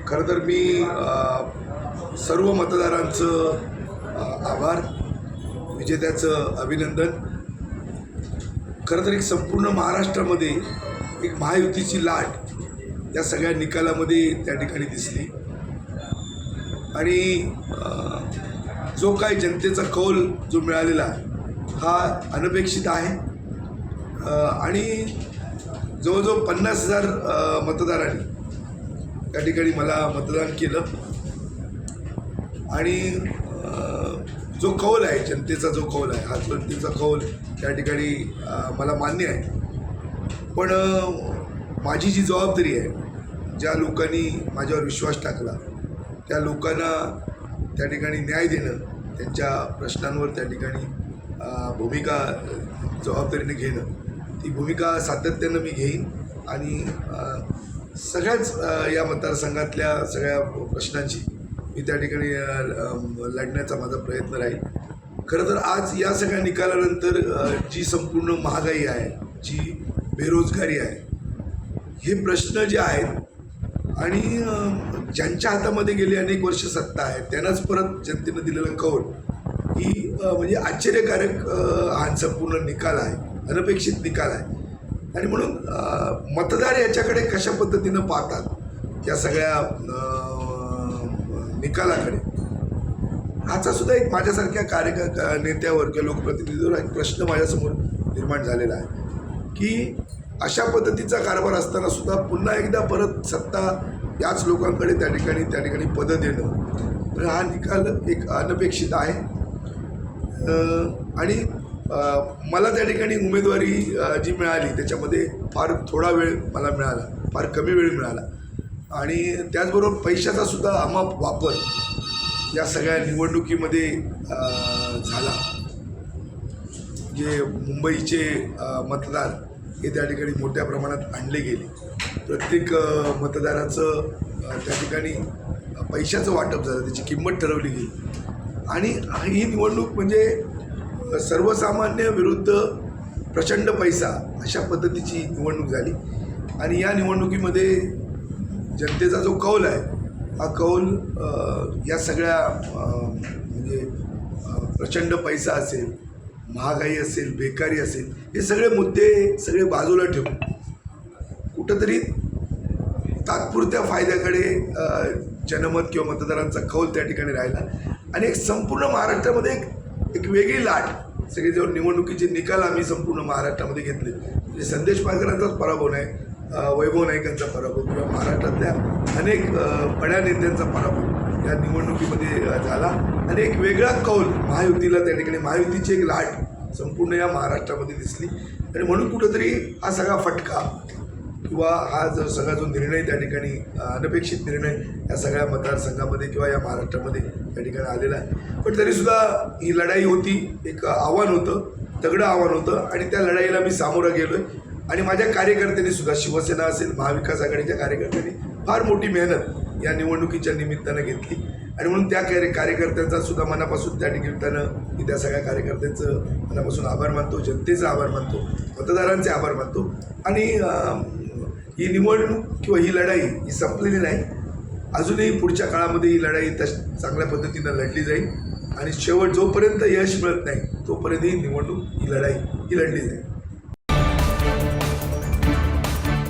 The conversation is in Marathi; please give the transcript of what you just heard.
खरं तर मी सर्व मतदारांचं आभार, विजेत्याचं अभिनंदन. खरं तर एक संपूर्ण महाराष्ट्रामध्ये एक महायुतीची लाट या सगळ्या निकालामध्ये त्या ठिकाणी दिसली आणि जो काही जनतेचा कौल जो मिळालेला आहे हा अनपेक्षित आहे आणि जवळजवळ 50,000 मतदारांनी त्या ठिकाणी मला मतदान केलं आणि जो कौल आहे जनतेचा जो कौल आहे हा जनतेचा कौल त्या ठिकाणी मला मान्य आहे. पण माझी जी जबाबदारी आहे, ज्या लोकांनी माझ्यावर विश्वास टाकला त्या लोकांना त्या ठिकाणी न्याय देणं, त्यांच्या प्रश्नांवर त्या ठिकाणी भूमिका जबाबदारीने घेणं, ती भूमिका सातत्यानं मी घेईन आणि सगळ्याच या मतदारसंघातल्या सगळ्या प्रश्नांची मी त्या ठिकाणी लढण्याचा माझा प्रयत्न राहील. खरं तर आज या सगळ्या निकालानंतर जी संपूर्ण महागाई आहे, जी बेरोजगारी आहे, हे प्रश्न जे आहेत आणि ज्यांच्या हातामध्ये गेली अनेक वर्ष सत्ता आहे त्यांनाच परत जनतेनं दिलेलं कौल ही म्हणजे आश्चर्यकारक हा संपूर्ण निकाल आहे, अनपेक्षित निकाल आहे. आणि म्हणून मतदार याच्याकडे कशा पद्धतीनं पाहतात या सगळ्या निकालाकडे, ह्याचा सुद्धा एक माझ्यासारख्या नेत्यावर किंवा लोकप्रतिनिधीवर एक प्रश्न माझ्यासमोर निर्माण झालेला आहे की अशा पद्धतीचा कारभार असताना सुद्धा पुन्हा एकदा परत सत्ता याच लोकांकडे त्या ठिकाणी पदं देणं, तर हा निकाल एक अनपेक्षित आहे. आणि मला त्या ठिकाणी उमेदवारी जी मिळाली त्याच्यामध्ये फार थोडा वेळ मला मिळाला, फार कमी वेळ मिळाला आणि त्याचबरोबर पैशाचा सुद्धा अमाप वापर या सगळ्या निवडणुकीमध्ये झाला. जे मुंबईचे मतदार हे त्या ठिकाणी मोठ्या प्रमाणात आणले गेले. प्रत्येक मतदाराचं त्या ठिकाणी पैशाचं वाटप झालं, त्याची किंमत ठरवली गेली आणि ही निवडणूक म्हणजे सर्वसामान्य विरुद्ध प्रचंड पैसा अशा पद्धतीची निवडणूक झाली. आणि या निवडणुकीमध्ये जनतेचा जो कौल आहे हा कौल या सगळ्या म्हणजे प्रचंड पैसा असेल, महागाई असेल, बेकारी असेल, हे सगळे मुद्दे सगळे बाजूला ठेवून कुठंतरी तात्पुरत्या फायद्याकडे जनमत किंवा मतदारांचा कौल त्या ठिकाणी राहिला आणि एक संपूर्ण महाराष्ट्रामध्ये एक वेगळी लाट सगळे जेव्हा निवडणुकीचे निकाल आम्ही संपूर्ण महाराष्ट्रामध्ये घेतले, म्हणजे संदेश पारकरांचाच पराभव नाही, वैभव नाईकांचा पराभव किंवा महाराष्ट्रातल्या अनेक बड्या नेत्यांचा पराभव या निवडणुकीमध्ये झाला आणि एक वेगळा कौल महायुतीला त्या ठिकाणी महायुतीची एक लाट संपूर्ण या महाराष्ट्रामध्ये दिसली. आणि म्हणून कुठंतरी हा सगळा फटका किंवा हा सगळा जो निर्णय त्या ठिकाणी अनपेक्षित निर्णय या सगळ्या मतदारसंघामध्ये किंवा या महाराष्ट्रामध्ये त्या ठिकाणी आलेला आहे. पण तरीसुद्धा ही लढाई होती, एक आव्हान होतं, तगडं आव्हान होतं आणि त्या लढाईला मी सामोरं गेलो आहे. आणि माझ्या कार्यकर्त्यांनी सुद्धा, शिवसेना असेल, महाविकास आघाडीच्या कार्यकर्त्यांनी फार मोठी मेहनत या निवडणुकीच्या निमित्तानं घेतली आणि म्हणून त्या कार्यकर्त्यांचा सुद्धा मनापासून त्या निमित्तानं मी त्या सगळ्या कार्यकर्त्यांचं मनापासून आभार मानतो, जनतेचा आभार मानतो, मतदारांचे आभार मानतो. आणि ही निवडणूक किंवा ही लढाई ही संपलेली नाही, अजूनही पुढच्या काळामध्ये ही लढाई चांगल्या पद्धतीनं लढली जाईल आणि शेवट जोपर्यंत यश मिळत नाही तोपर्यंत ही निवडणूक, ही लढाई ही लढली जाईल.